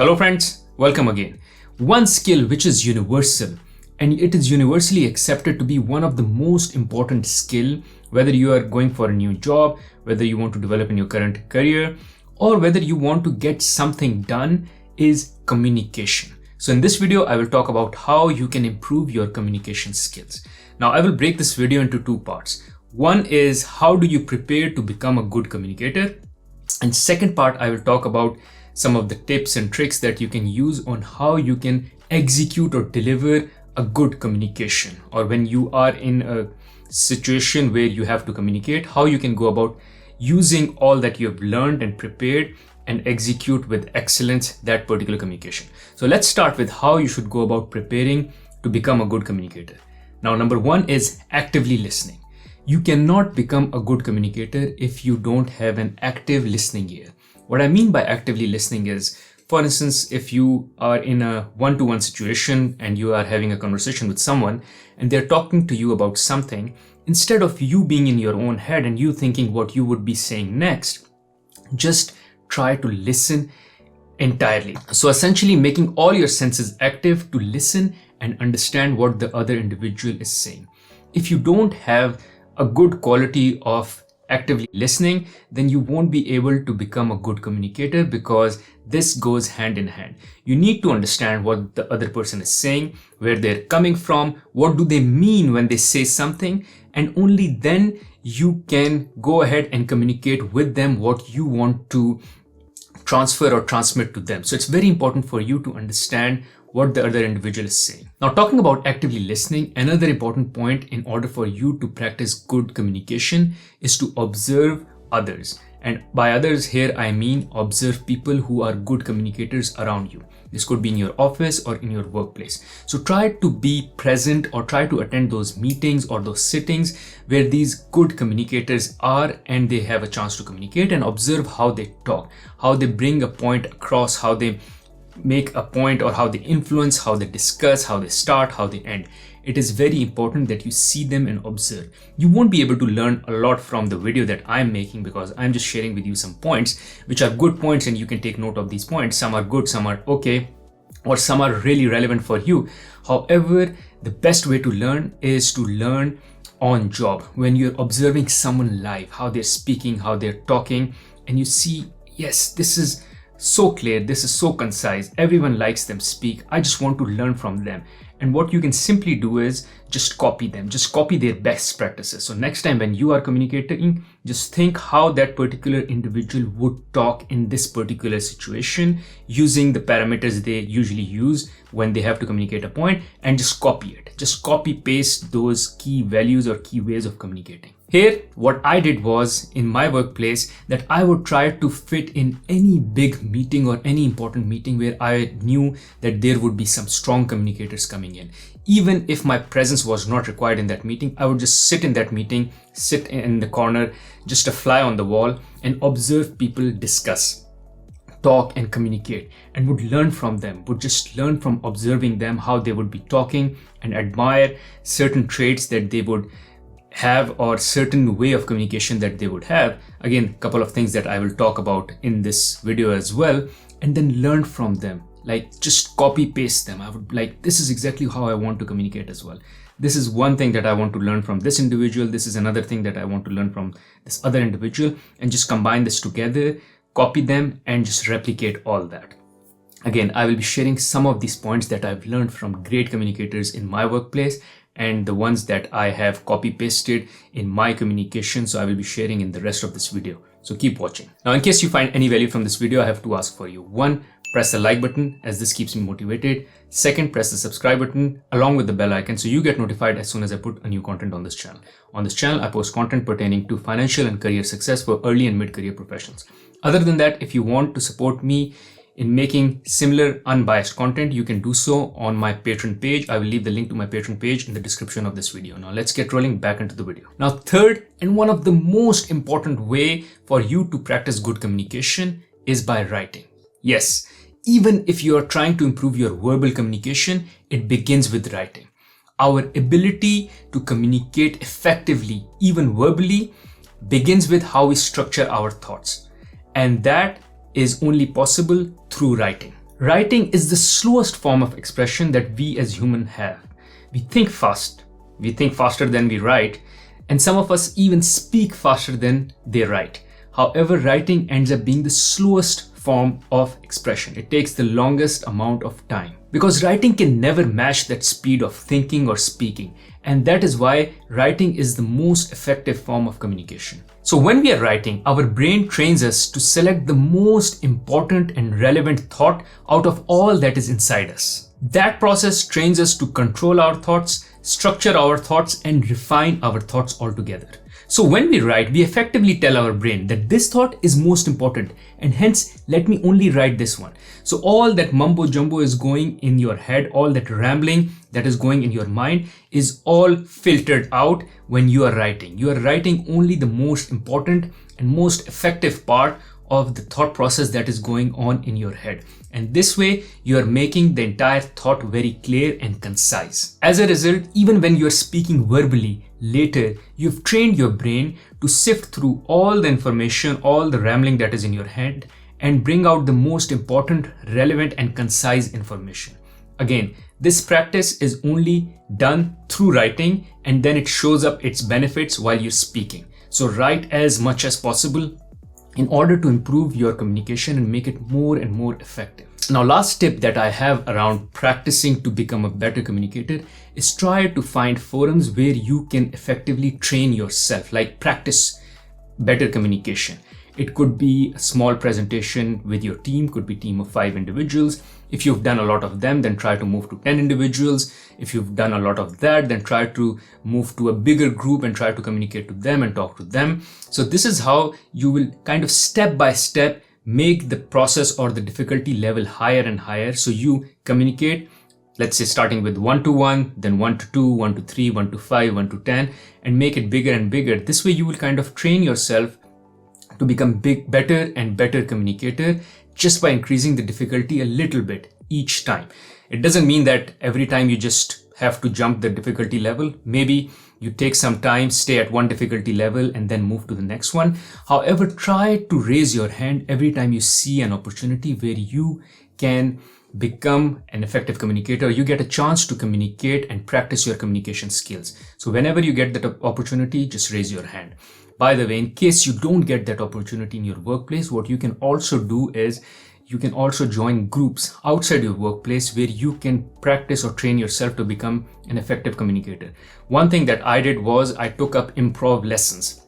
Hello friends, welcome again. One skill which is universal and it is universally accepted to be one of the most important skill, whether you are going for a new job, whether you want to develop in your current career, or whether you want to get something done, is communication. So in this video, I will talk about how you can improve your communication skills. Now I will break this video into two parts. One is how do you prepare to become a good communicator? And second part, I will talk about some of the tips and tricks that you can use on how you can execute or deliver a good communication, or when you are in a situation where you have to communicate, how you can go about using all that you have learned and prepared and execute with excellence that particular communication. So let's start with how you should go about preparing to become a good communicator. Now, number one is actively listening. You cannot become a good communicator if you don't have an active listening ear. What I mean by actively listening is, for instance, if you are in a one-to-one situation and you are having a conversation with someone and they're talking to you about something, instead of you being in your own head and you thinking what you would be saying next, just try to listen entirely. So essentially making all your senses active to listen and understand what the other individual is saying. If you don't have a good quality of actively listening, then you won't be able to become a good communicator, because this goes hand in hand. You need to understand what the other person is saying, where they're coming from, what do they mean when they say something, and only then you can go ahead and communicate with them what you want to transfer or transmit to them. So it's very important for you to understand what the other individual is saying. Now, talking about actively listening, another important point in order for you to practice good communication is to observe others. And by others here, I mean observe people who are good communicators around you. This could be in your office or in your workplace. So try to be present or try to attend those meetings or those sittings where these good communicators are and they have a chance to communicate, and observe how they talk, how they bring a point across, how they make a point, or how they influence, how they discuss, how they start, how they end. It is very important that you see them and observe. You won't be able to learn a lot from the video that I'm making, because I'm just sharing with you some points which are good points and you can take note of these points. Some are good, some are okay, or some are really relevant for you. However, the best way to learn is to learn on job, when you're observing someone live, how they're speaking, how they're talking, and you see, yes, this is so clear, this is so concise, everyone likes them speak, I just want to learn from them. And what you can simply do is just copy them, just copy their best practices. So next time when you are communicating, just think how that particular individual would talk in this particular situation using the parameters they usually use when they have to communicate a point, and just copy it. Just copy paste those key values or key ways of communicating. Here, what I did was, in my workplace, that I would try to fit in any big meeting or any important meeting where I knew that there would be some strong communicators coming in. Even if my presence was not required in that meeting, I would just sit in that meeting, sit in the corner, just a fly on the wall, and observe people discuss, talk and communicate, and would learn from them, would just learn from observing them, how they would be talking, and admire certain traits that they would have or certain way of communication that they would have. Again, a couple of things that I will talk about in this video as well, and then learn from them. Like, just copy paste them. I would like, this is exactly how I want to communicate as well. This is one thing that I want to learn from this individual. This is another thing that I want to learn from this other individual, and just combine this together, copy them, and just replicate all that. Again, I will be sharing some of these points that I've learned from great communicators in my workplace, and the ones that I have copy pasted in my communication. So I will be sharing in the rest of this video. So keep watching. Now, in case you find any value from this video, I have to ask for you. One, press the like button, as this keeps me motivated. Second, press the subscribe button along with the bell icon so you get notified as soon as I put a new content on this channel. On this channel, I post content pertaining to financial and career success for early and mid-career professionals. Other than that, if you want to support me in making similar unbiased content, you can do so on my Patreon page. I will leave the link to my Patreon page in the description of this video. Now let's get rolling back into the video. Now, third, and one of the most important way for you to practice good communication is by writing. Yes, even if you are trying to improve your verbal communication, it begins with writing. Our ability to communicate effectively, even verbally, begins with how we structure our thoughts. And that is only possible through writing. Writing is the slowest form of expression that we as humans have. We think fast. We think faster than we write, and some of us even speak faster than they write. However, writing ends up being the slowest form of expression. It takes the longest amount of time because writing can never match that speed of thinking or speaking. And that is why writing is the most effective form of communication. So when we are writing, our brain trains us to select the most important and relevant thought out of all that is inside us. That process trains us to control our thoughts, structure our thoughts, and refine our thoughts altogether. So when we write, we effectively tell our brain that this thought is most important and hence let me only write this one. So all that mumbo jumbo is going in your head, all that rambling that is going in your mind is all filtered out when you are writing. You are writing only the most important and most effective part of the thought process that is going on in your head. And this way, you are making the entire thought very clear and concise. As a result, even when you are speaking verbally, later, you've trained your brain to sift through all the information, all the rambling that is in your head, and bring out the most important, relevant, and concise information. Again, this practice is only done through writing, and then it shows up its benefits while you're speaking. So write as much as possible in order to improve your communication and make it more and more effective. Now, last tip that I have around practicing to become a better communicator is try to find forums where you can effectively train yourself, like practice better communication. It could be a small presentation with your team, could be a team of 5 individuals. If you've done a lot of them, then try to move to 10 individuals. If you've done a lot of that, then try to move to a bigger group and try to communicate to them and talk to them. So this is how you will kind of step by step make the process or the difficulty level higher and higher. So you communicate, let's say starting with 1 to 1, then 1 to 2, 1 to 3, 1 to 5, 1 to 10, and make it bigger and bigger. This way you will kind of train yourself to become better and better communicator just by increasing the difficulty a little bit each time. It doesn't mean that every time you just have to jump the difficulty level. Maybe you take some time, stay at one difficulty level and then move to the next one. However, try to raise your hand every time you see an opportunity where you can become an effective communicator. You get a chance to communicate and practice your communication skills. So whenever you get that opportunity, just raise your hand. By the way, in case you don't get that opportunity in your workplace, what you can also do is you can also join groups outside your workplace where you can practice or train yourself to become an effective communicator. One thing that I did was I took up improv lessons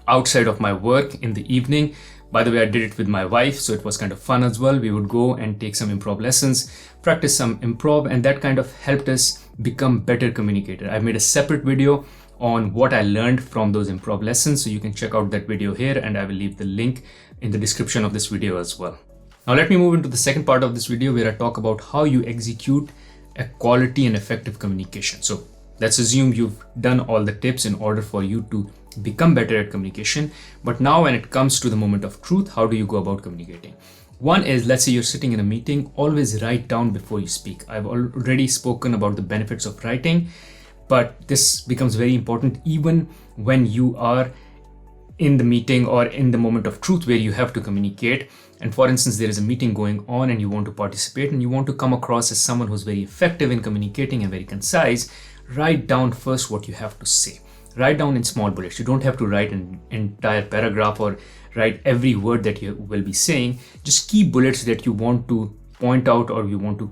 outside of my work in the evening. By the way, I did it with my wife, so it was kind of fun as well. We would go and take some improv lessons, practice some improv, and that kind of helped us become better communicator. I made a separate video on what I learned from those improv lessons. So you can check out that video here and I will leave the link in the description of this video as well. Now let me move into the second part of this video where I talk about how you execute a quality and effective communication. So let's assume you've done all the tips in order for you to become better at communication. But now when it comes to the moment of truth, how do you go about communicating? One is, let's say you're sitting in a meeting, always write down before you speak. I've already spoken about the benefits of writing, but this becomes very important even when you are in the meeting or in the moment of truth where you have to communicate. And for instance, there is a meeting going on and you want to participate and you want to come across as someone who's very effective in communicating and very concise. Write down first what you have to say. Write down in small bullets. You don't have to write an entire paragraph or write every word that you will be saying. Just key bullets that you want to point out or you want to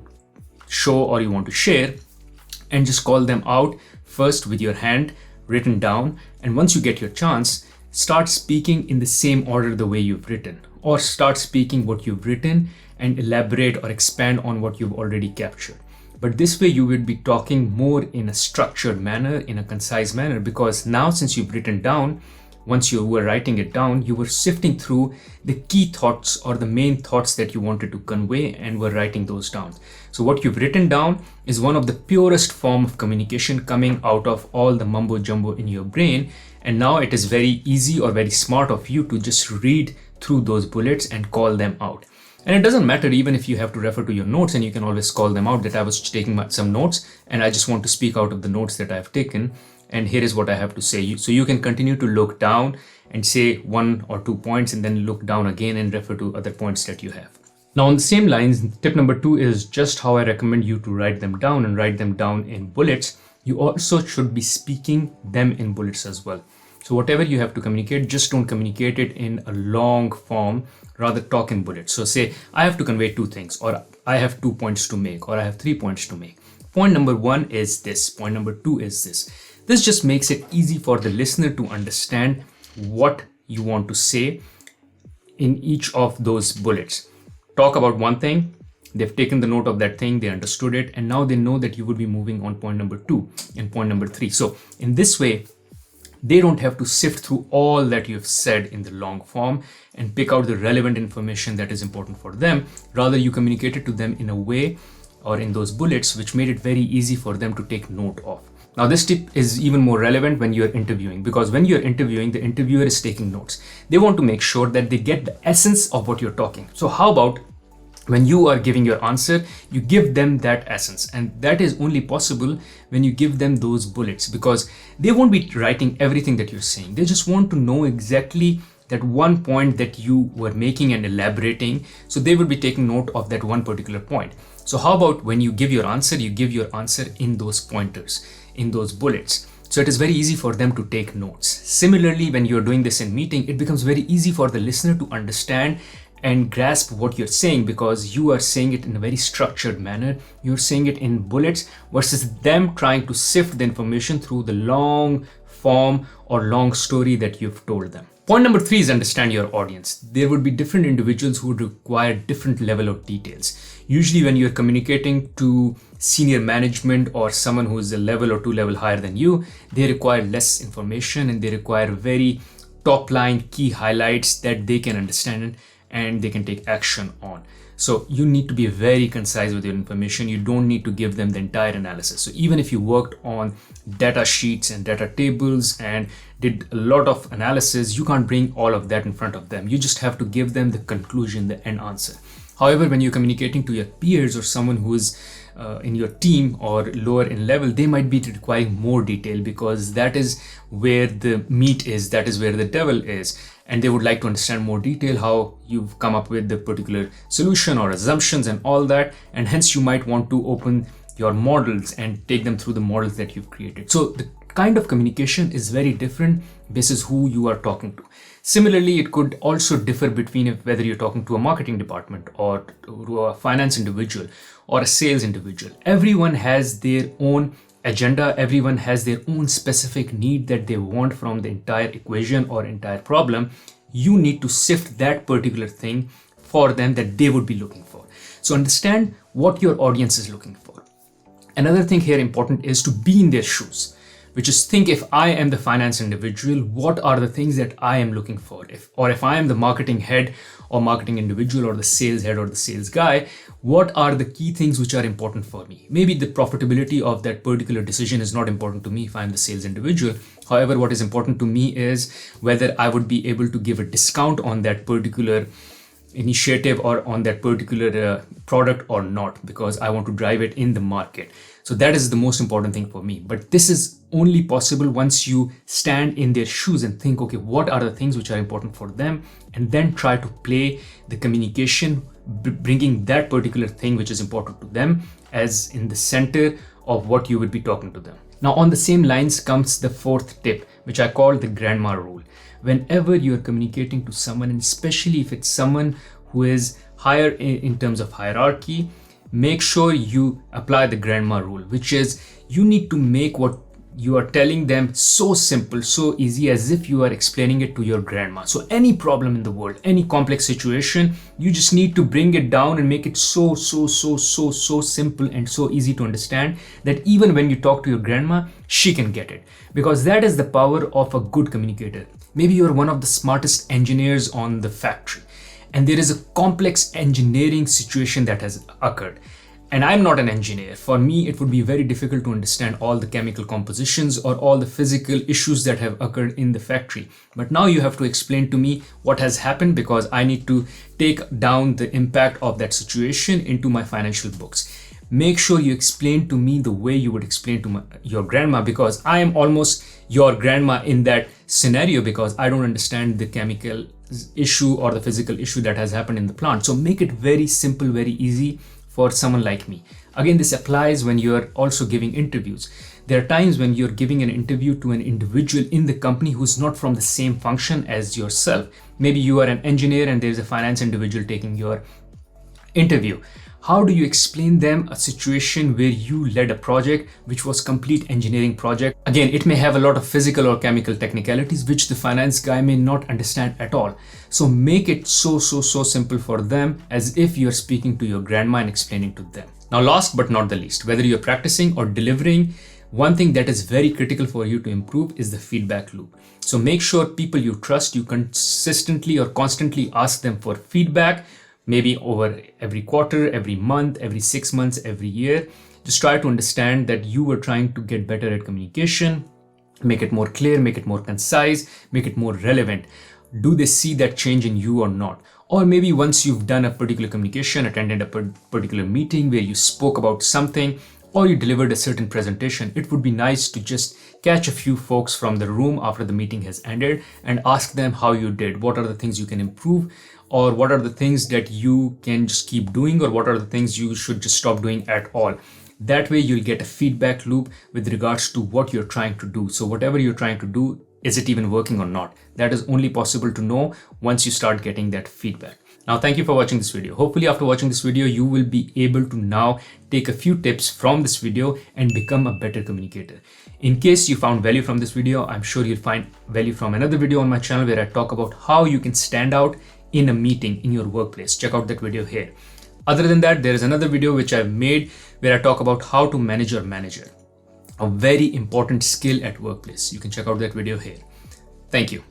show or you want to share, and just call them out first with your hand written down. And once you get your chance, start speaking in the same order the way you've written, or start speaking what you've written and elaborate or expand on what you've already captured. But this way you will be talking more in a structured manner, in a concise manner, because now since you've written down, once you were writing it down, you were sifting through the key thoughts or the main thoughts that you wanted to convey and were writing those down. So what you've written down is one of the purest form of communication coming out of all the mumbo jumbo in your brain. And now it is very easy or very smart of you to just read through those bullets and call them out. And it doesn't matter even if you have to refer to your notes, and you can always call them out that I was taking some notes and I just want to speak out of the notes that I've taken. And here is what I have to say. So you can continue to look down and say 1 or 2 points and then look down again and refer to other points that you have. Now, on the same lines, tip number 2 is just how I recommend you to write them down and write them down in bullets. You also should be speaking them in bullets as well. So whatever you have to communicate, just don't communicate it in a long form, rather talk in bullets. So say, I have to convey 2 things, or I have 2 points to make, or I have 3 points to make. Point number 1 is this, point number 2 is this. This just makes it easy for the listener to understand what you want to say in each of those bullets. Talk about one thing, they've taken the note of that thing, they understood it, and now they know that you will be moving on point number 2 and point number 3. So in this way, they don't have to sift through all that you've said in the long form and pick out the relevant information that is important for them. Rather, you communicate it to them in a way or in those bullets which made it very easy for them to take note of. Now, this tip is even more relevant when you're interviewing, because when you're interviewing, the interviewer is taking notes. They want to make sure that they get the essence of what you're talking. So how about when you are giving your answer, you give them that essence, and that is only possible when you give them those bullets, because they won't be writing everything that you're saying. They just want to know exactly that one point that you were making and elaborating. So they will be taking note of that one particular point. So how about when you give your answer, you give your answer in those pointers, in those bullets. So it is very easy for them to take notes. Similarly, when you're doing this in meeting, it becomes very easy for the listener to understand and grasp what you're saying, because you are saying it in a very structured manner. You're saying it in bullets versus them trying to sift the information through the long form or long story that you've told them. Point number 3 is understand your audience. There would be different individuals who would require different level of details. Usually when you're communicating to senior management or someone who is a level or 2 level higher than you, they require less information and they require very top line key highlights that they can understand and they can take action on. So you need to be very concise with your information. You don't need to give them the entire analysis. So even if you worked on data sheets and data tables and did a lot of analysis, you can't bring all of that in front of them. You just have to give them the conclusion, the end answer. However, when you're communicating to your peers or someone who is in your team or lower in level, they might be requiring more detail, because that is where the meat is, that is where the devil is. And they would like to understand more detail how you've come up with the particular solution or assumptions and all that. And hence you might want to open your models and take them through the models that you've created. So the kind of communication is very different basis who you are talking to. Similarly, it could also differ between whether you're talking to a marketing department or to a finance individual or a sales individual. Everyone has their own agenda. Everyone has their own specific need that they want from the entire equation or entire problem. You need to sift that particular thing for them that they would be looking for. So understand what your audience is looking for. Another thing here important is to be in their shoes, which is think, if I am the finance individual, what are the things that I am looking for? If I am the marketing head or marketing individual or the sales head or the sales guy, what are the key things which are important for me? Maybe the profitability of that particular decision is not important to me if I'm the sales individual. However, what is important to me is whether I would be able to give a discount on that particular initiative or on that particular product or not, because I want to drive it in the market. So that is the most important thing for me. But this is only possible once you stand in their shoes and think, okay, what are the things which are important for them? And then try to play the communication, bringing that particular thing which is important to them as in the center of what you would be talking to them. Now, on the same lines comes the 4th tip, which I call the grandma rule. Whenever you're communicating to someone, and especially if it's someone who is higher in terms of hierarchy, make sure you apply the grandma rule, which is you need to make what you are telling them so simple, so easy, as if you are explaining it to your grandma. So any problem in the world, any complex situation, you just need to bring it down and make it so simple and so easy to understand that even when you talk to your grandma, she can get it, because that is the power of a good communicator. Maybe you're one of the smartest engineers on the factory, and there is a complex engineering situation that has occurred. And I'm not an engineer. For me, it would be very difficult to understand all the chemical compositions or all the physical issues that have occurred in the factory. But now you have to explain to me what has happened, because I need to take down the impact of that situation into my financial books. Make sure you explain to me the way you would explain to your grandma, because I am almost your grandma in that scenario, because I don't understand the chemical issue or the physical issue that has happened in the plant. So make it very simple, very easy for someone like me. Again, this applies when you're also giving interviews. There are times when you're giving an interview to an individual in the company who's not from the same function as yourself. Maybe you are an engineer and there's a finance individual taking your interview. How do you explain them a situation where you led a project which was complete engineering project? Again, it may have a lot of physical or chemical technicalities which the finance guy may not understand at all. So make it so simple for them, as if you're speaking to your grandma and explaining to them. Now, last but not the least, whether you're practicing or delivering, one thing that is very critical for you to improve is the feedback loop. So make sure people you trust, you consistently or constantly ask them for feedback, maybe over every quarter, every month, every 6 months, every year. Just try to understand that you were trying to get better at communication, make it more clear, make it more concise, make it more relevant. Do they see that change in you or not? Or maybe once you've done a particular communication, attended a particular meeting where you spoke about something, or you delivered a certain presentation, it would be nice to just catch a few folks from the room after the meeting has ended and ask them how you did. What are the things you can improve? Or what are the things that you can just keep doing? Or what are the things you should just stop doing at all? That way you'll get a feedback loop with regards to what you're trying to do. So whatever you're trying to do, is it even working or not? That is only possible to know once you start getting that feedback. Now, thank you for watching this video. Hopefully after watching this video, you will be able to now take a few tips from this video and become a better communicator. In case you found value from this video, I'm sure you'll find value from another video on my channel where I talk about how you can stand out in a meeting in your workplace. Check out that video here. Other than that, there is another video which I've made where I talk about how to manage your manager, a very important skill at workplace. You can check out that video here. Thank you.